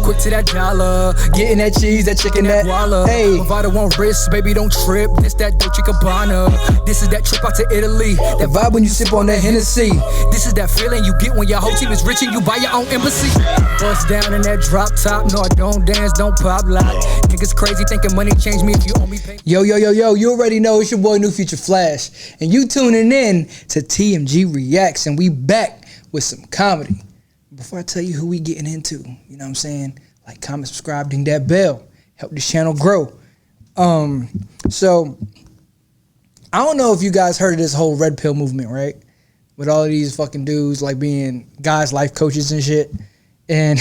Quick to that dollar, getting that cheese, that chicken, that walla. Hey, Movado on wrist, baby don't trip. This that Dolce Gabbana. This is that trip out to Italy. That vibe when you sip on that Hennessy. This is that feeling you get when your whole team is rich and you buy your own embassy. Bust down in that drop top, no I don't dance, don't pop lock. Niggas crazy thinking money changed me if you owe me pay. Yo, you already know it's your boy NewFutureFlash, and you tuning in to TMG Reacts, and we back with some comedy. Before I tell you who we getting into, you know what I'm saying? Like, comment, subscribe, ding that bell. Help this channel grow. So, I don't know if you guys heard of this whole red pill movement, right? With all of these fucking dudes, like, being guys' life coaches and shit. And,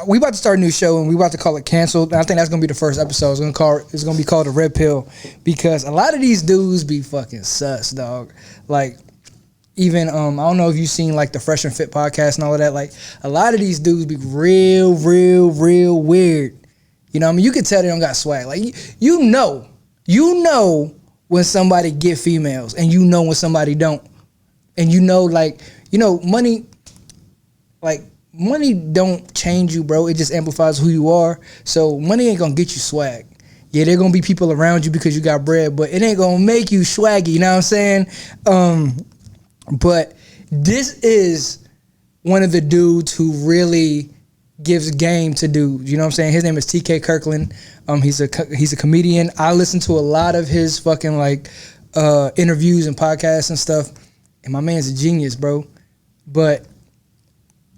we about to start a new show, and we about to call it Canceled. And I think that's gonna be the first episode. It's gonna be called The Red Pill, because a lot of these dudes be fucking sus, dog. Like, even I don't know if you've seen like the Fresh and Fit podcast and all of that. Like, a lot of these dudes be real weird. You know what I mean? You can tell they don't got swag. Like, you know when somebody get females, and you know when somebody don't. And you know, like, you know, money don't change you, bro. It just amplifies who you are. So money ain't gonna get you swag. Yeah, there gonna be people around you because you got bread, but it ain't gonna make you swaggy, you know what I'm saying? But this is one of the dudes who really gives game to dudes, you know what I'm saying? His name is TK Kirkland. He's a comedian. I listen to a lot of his fucking like interviews and podcasts and stuff, and my man's a genius, bro. But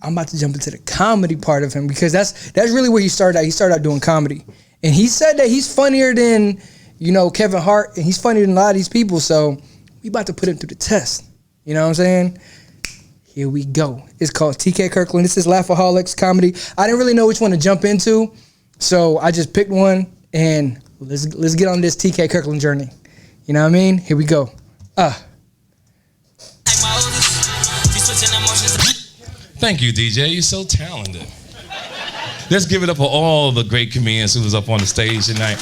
I'm about to jump into the comedy part of him, because that's really where he started out. He started out doing comedy. And he said that he's funnier than, you know, Kevin Hart, and he's funnier than a lot of these people. So we about to put him through the test. You know what I'm saying? Here we go. It's called TK Kirkland. This is Laffaholics Comedy. I didn't really know which one to jump into, so I just picked one, and let's get on this TK Kirkland journey. You know what I mean? Here we go. Thank you, DJ. You're so talented. Let's give it up for all the great comedians who was up on the stage tonight.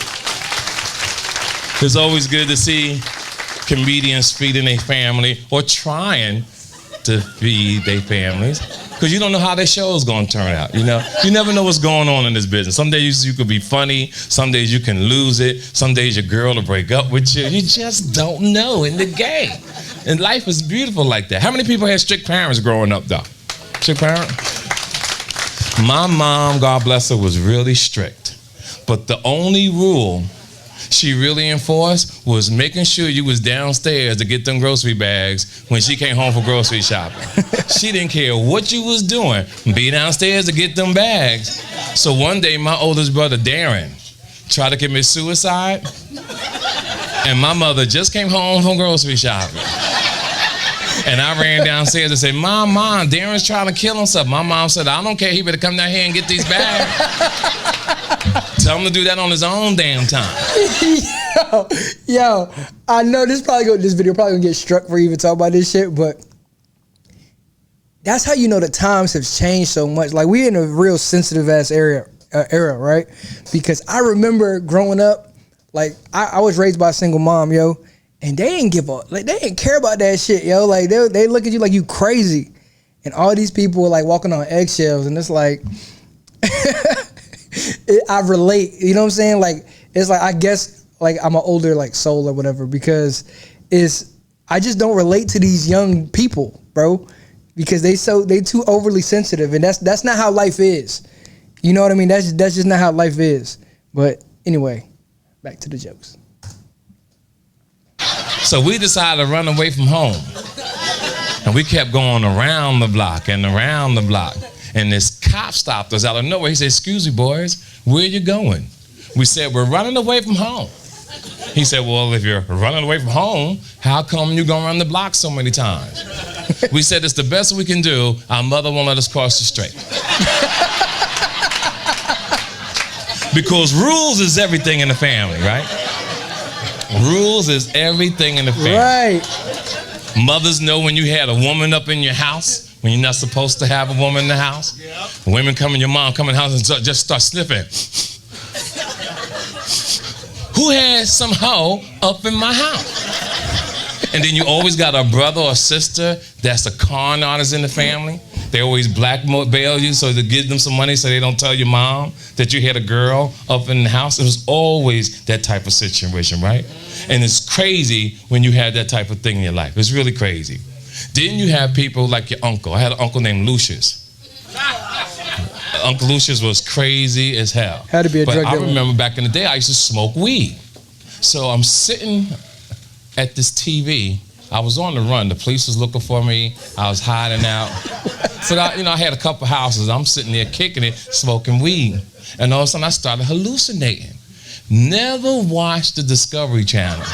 It's always good to see comedians feeding their family, or trying to feed their families, because you don't know how their show's gonna turn out, you know? You never know what's going on in this business. Some days you could be funny, some days you can lose it, some days your girl will break up with you. You just don't know in the game. And life is beautiful like that. How many people had strict parents growing up, though? Strict parent? My mom, God bless her, was really strict. But the only rule she really enforced was making sure you was downstairs to get them grocery bags when she came home from grocery shopping. She didn't care what you was doing. Be downstairs to get them bags. So one day, my oldest brother, Darren, tried to commit suicide. And my mother just came home from grocery shopping. And I ran downstairs and said, Mom, Darren's trying to kill himself. My mom said, I don't care, he better come down here and get these bags. Tell him to do that on his own damn time. Yo, I know this video probably gonna get struck for even talking about this shit, but that's how you know the times have changed so much. Like, we're in a real sensitive ass era, right? Because I remember growing up, like, I was raised by a single mom, yo. And they didn't give up. Like, they didn't care about that shit, yo. Like, they look at you like you crazy. And all these people were like walking on eggshells, and it's like, I relate, you know what I'm saying? Like, it's like, I guess, like, I'm an older, like, soul or whatever, because I just don't relate to these young people, bro, because they too overly sensitive, and that's not how life is. You know what I mean? That's just not how life is. But anyway, back to the jokes. So we decided to run away from home. And we kept going around the block and around the block. And this cop stopped us out of nowhere. He said, excuse me, boys, where are you going? We said, we're running away from home. He said, well, if you're running away from home, how come you're going to run the block so many times? We said, it's the best we can do. Our mother won't let us cross the street. Because rules is everything in the family, right? Rules is everything in the family. Right. Mothers know when you had a woman up in your house, when you're not supposed to have a woman in the house. Yep. Women come in, your mom come in the house and just start sniffing. Who had some hoe up in my house? And then you always got a brother or sister that's a con artist in the family. They always blackmail you so to give them some money so they don't tell your mom that you had a girl up in the house. It was always that type of situation, right? And it's crazy when you have that type of thing in your life. It's really crazy. Then you have people like your uncle. I had an uncle named Lucius. Uncle Lucius was crazy as hell. Had to be a drug dealer. I remember back in the day, I used to smoke weed. So I'm sitting at this TV. I was on the run. The police was looking for me. I was hiding out. So I had a couple houses. I'm sitting there kicking it, smoking weed. And all of a sudden I started hallucinating. Never watch the Discovery Channel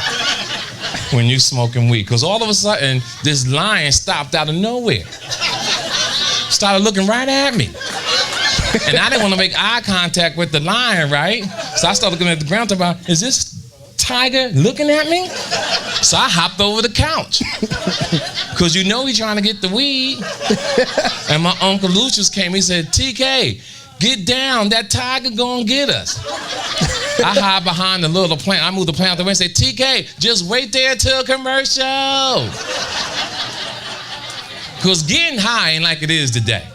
when you smoking weed. Because all of a sudden, this lion stopped out of nowhere. Started looking right at me. And I didn't want to make eye contact with the lion, right? So I started looking at the ground, talking about, is this tiger looking at me? So I hopped over the couch. Because you know he's trying to get the weed. And my Uncle Lucius came, he said, TK, get down, that tiger gonna get us. I hide behind the little plant. I moved the plant out the way and said, TK, just wait there till commercial. Because getting high ain't like it is today.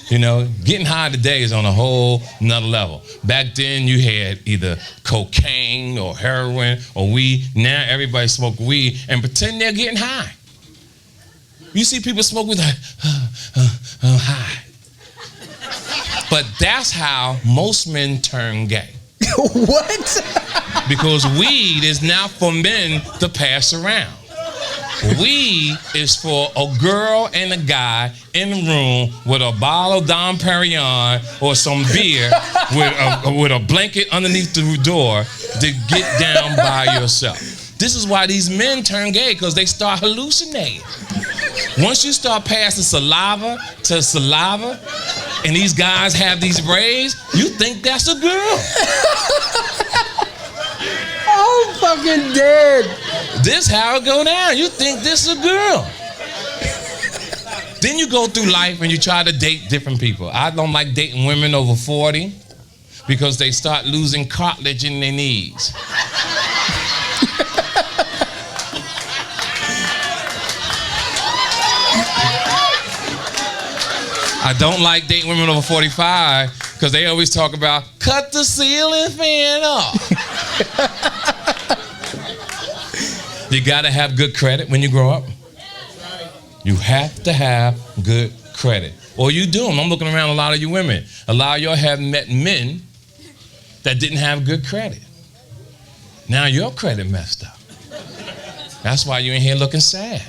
You know, getting high today is on a whole nother level. Back then you had either cocaine or heroin or weed. Now everybody smoke weed and pretend they're getting high. You see people smoke weed like, high. But that's how most men turn gay. What? Because weed is not for men to pass around. Weed is for a girl and a guy in the room with a bottle of Dom Perignon or some beer with a blanket underneath the door to get down by yourself. This is why these men turn gay, because they start hallucinating. Once you start passing saliva to saliva, and these guys have these braids, you think that's a girl. I'm fucking dead. This how it go down. You think this is a girl. Then you go through life and you try to date different people. I don't like dating women over 40 because they start losing cartilage in their knees. I don't like dating women over 45 because they always talk about cut the ceiling fan off. You gotta have good credit when you grow up. You have to have good credit. Or you do. I'm looking around a lot of you women. A lot of y'all have met men that didn't have good credit. Now your credit messed up. That's why you in here looking sad.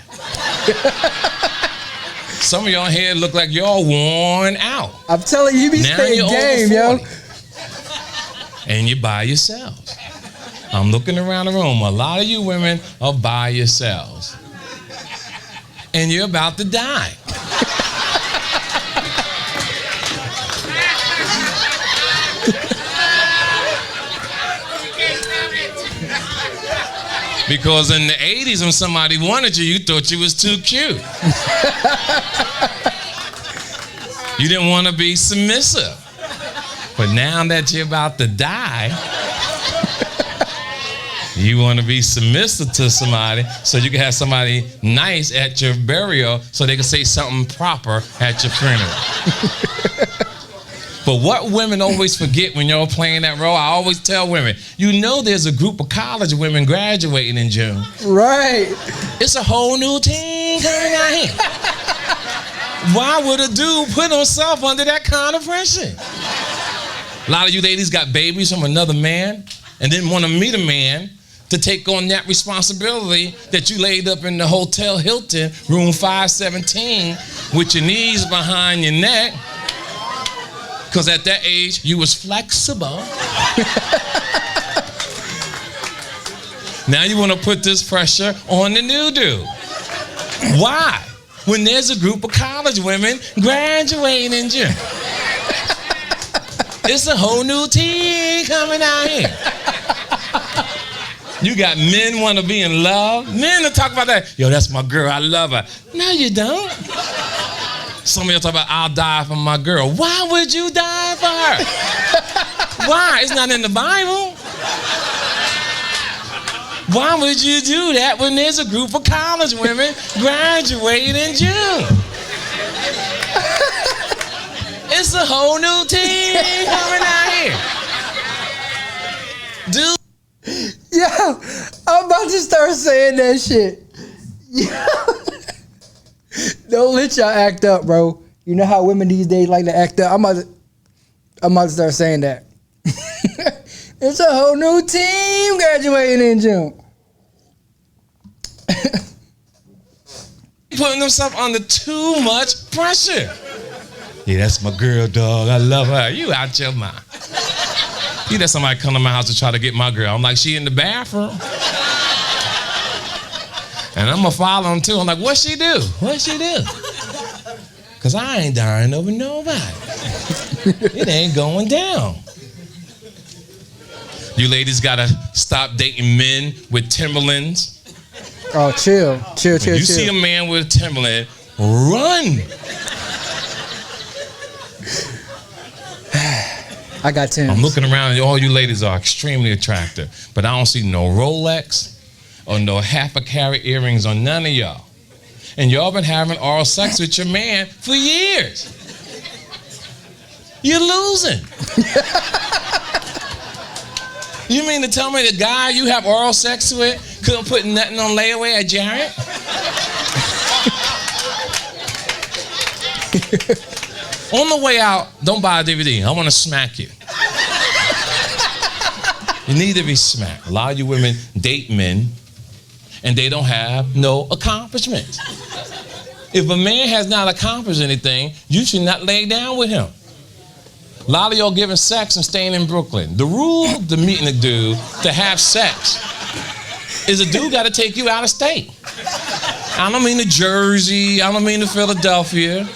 Some of y'all here look like y'all worn out. I'm telling you, you be spitting game, yo. And you're by yourselves. I'm looking around the room. A lot of you women are by yourselves. And you're about to die. Because in the 80s when somebody wanted you, you thought you was too cute. You didn't want to be submissive. But now that you're about to die, you want to be submissive to somebody so you can have somebody nice at your burial so they can say something proper at your funeral. But what women always forget when you're playing that role, I always tell women, you know there's a group of college women graduating in June. Right. It's a whole new team coming out here. Why would a dude put himself under that kind of pressure? A lot of you ladies got babies from another man and didn't want to meet a man to take on that responsibility that you laid up in the Hotel Hilton, room 517, with your knees behind your neck. Because at that age, you was flexible. Now you want to put this pressure on the new dude. Why? When there's a group of college women graduating in June. It's a whole new team coming out here. You got men want to be in love. Men that talk about that. Yo, that's my girl. I love her. No, you don't. Some of y'all talk about, I'll die for my girl. Why would you die for her? Why? It's not in the Bible. Why would you do that when there's a group of college women graduating in June? It's a whole new team coming out here. Dude. Yo, I'm about to start saying that shit. Yo. Don't let y'all act up, bro. You know how women these days like to act up? I'm about to start saying that. It's a whole new team graduating in June. Putting themselves under too much pressure. Yeah, that's my girl, dog. I love her. You out your mind. You let somebody come to my house to try to get my girl. I'm like, she in the bathroom. And I'm gonna follow him too. I'm like, what she do? What she do? Cause I ain't dying over nobody. It ain't going down. You ladies gotta stop dating men with Timberlands. Oh, chill. When you see a man with a Timberland, run. I got 10. I'm looking around and all you ladies are extremely attractive, but I don't see no Rolex or no half a carat earrings on none of y'all. And y'all been having oral sex with your man for years. You're losing. You mean to tell me the guy you have oral sex with couldn't put nothing on layaway at Jarrett? On the way out, don't buy a DVD. I want to smack you. You need to be smacked. A lot of you women date men and they don't have no accomplishments. If a man has not accomplished anything, you should not lay down with him. A lot of y'all giving sex and staying in Brooklyn. The rule to meeting a dude to have sex is a dude got to take you out of state. I don't mean to Jersey. I don't mean to Philadelphia.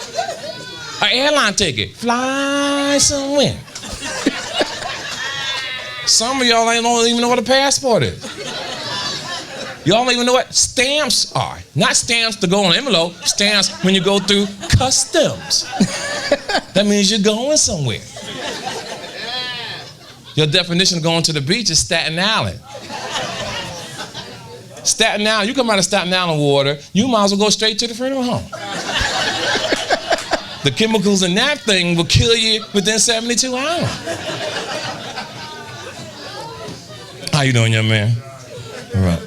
An airline ticket. Fly somewhere. Some of y'all don't even know what a passport is. Y'all don't even know what stamps are. Not stamps to go on an envelope. Stamps when you go through customs. That means you're going somewhere. Your definition of going to the beach is Staten Island. Staten Island, you come out of Staten Island water, you might as well go straight to the funeral home. The chemicals in that thing will kill you within 72 hours. How you doing, young man? All right.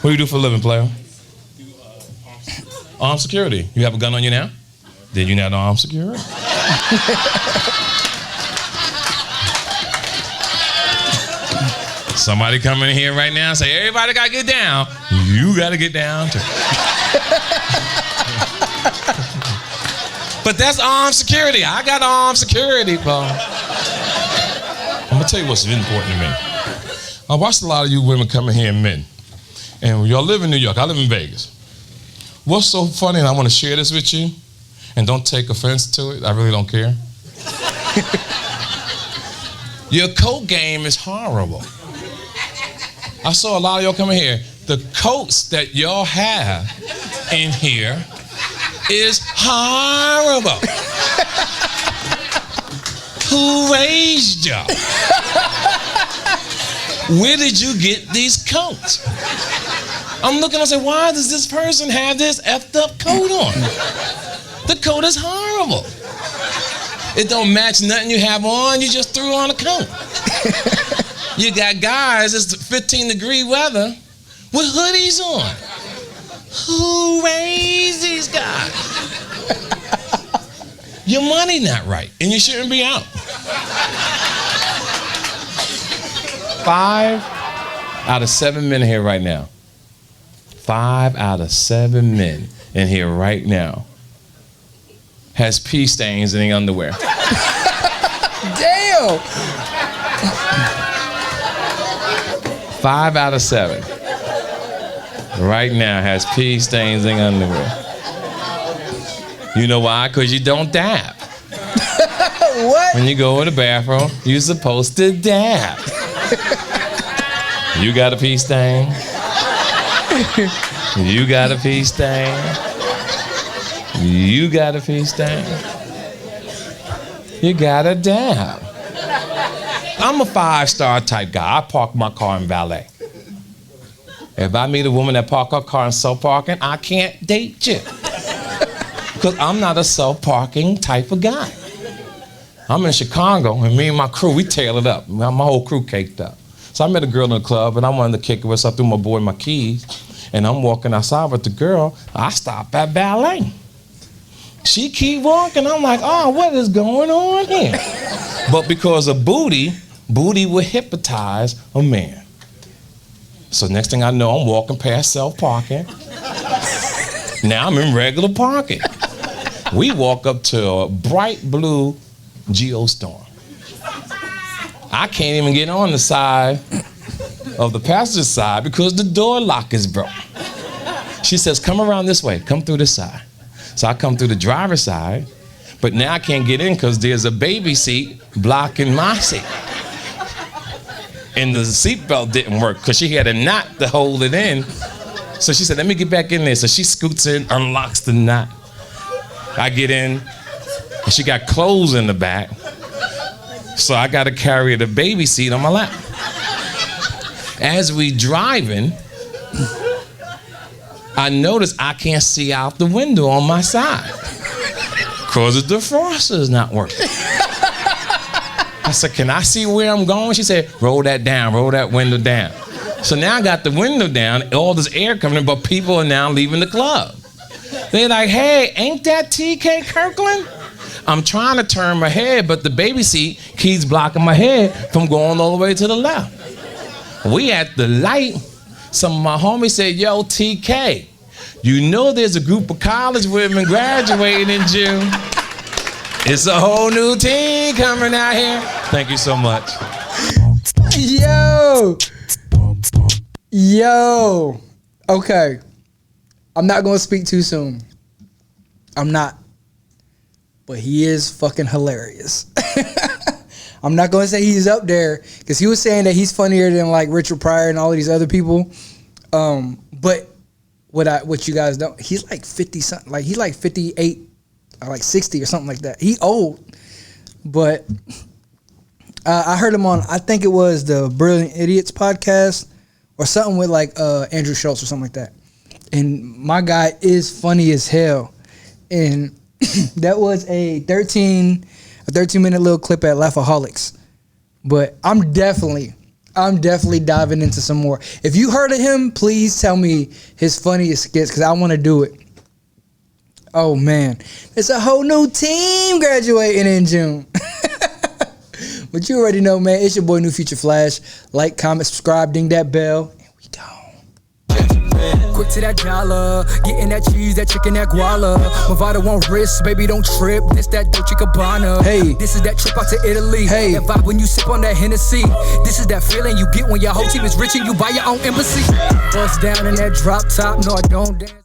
What do you do for a living, player? Armed security. You have a gun on you now? Did you not know armed security? Somebody come in here right now and say, everybody gotta get down. You gotta get down too. But that's armed security. I got armed security, bro. I'm gonna tell you what's important to me. I watched a lot of you women coming here, men. And y'all live in New York, I live in Vegas. What's so funny, and I wanna share this with you, and don't take offense to it, I really don't care. Your coat game is horrible. I saw a lot of y'all coming here. The coats that y'all have in here is horrible. Who raised y'all? Where did you get these coats? I'm looking and say, why does this person have this effed up coat on? The coat is horrible. It don't match nothing you have on, you just threw on a coat. You got guys, it's 15-degree weather with hoodies on. Who raised these guys? Your money not right, and you shouldn't be out. 5 out of 7 men here right now. 5 out of 7 men in here right now has pee stains in their underwear. Damn! 5 out of 7 right now has pee stains in underwear. You know why? Because you don't dab. What? When you go in the bathroom, you're supposed to dab. You got a pee stain. You got a pee stain. You got a pee stain. You got a dab. I'm a 5-star type guy. I park my car in valet. If I meet a woman that park her car in self-parking, I can't date you. Because I'm not a self-parking type of guy. I'm in Chicago, and me and my crew, we tailored up. My whole crew caked up. So I met a girl in the club, and I wanted to kick her with, so I threw my boy my keys, and I'm walking outside with the girl. I stop at ballet. She keep walking. I'm like, oh, what is going on here? But because of booty would hypnotize a man. So next thing I know, I'm walking past self-parking. Now I'm in regular parking. We walk up to a bright blue Geostorm. I can't even get on the side of the passenger side because the door lock is broke. She says, come around this way, come through this side. So I come through the driver's side, but now I can't get in because there's a baby seat blocking my seat. And the seatbelt didn't work because she had a knot to hold it in. So she said, let me get back in there. So she scoots in, unlocks the knot. I get in, and she got clothes in the back. So I got to carry the baby seat on my lap. As we driving, I notice I can't see out the window on my side because the defroster is not working. I said, can I see where I'm going? She said, roll that down, roll that window down. So now I got the window down, all this air coming in, but people are now leaving the club. They're like, hey, ain't that TK Kirkland? I'm trying to turn my head, but the baby seat keeps blocking my head from going all the way to the left. We at the light. Some of my homies said, yo, TK, you know there's a group of college women graduating in June. It's a whole new team coming out here. Thank you so much. Yo. Okay. I'm not going to speak too soon. I'm not. But he is fucking hilarious. I'm not going to say he's up there because he was saying that he's funnier than like Richard Pryor and all of these other people. But what you guys don't, he's like 50 something, like he's like 58 or like 60 or something like that. He old. But I heard him on, I think it was the Brilliant Idiots podcast or something with like Andrew Schultz or something like that. And my guy is funny as hell. And that was a 13-minute little clip at Laffaholics. But I'm definitely diving into some more. If you heard of him, please tell me his funniest skits because I want to do it. Oh man, there's a whole new team graduating in June. But you already know, man. It's your boy NewFutureFlash. Like, comment, subscribe, ding that bell, and we gone. Quick to that dollar, getting that cheese, that chicken, that guala. Movado won't risk, baby, don't trip. This that Dolce Gabbana. Hey, this is that trip out to Italy. Hey, that vibe when you sip on that Hennessy. This is that feeling you get when your whole team is rich and you buy your own embassy. Bust down in that drop top, no I don't dance.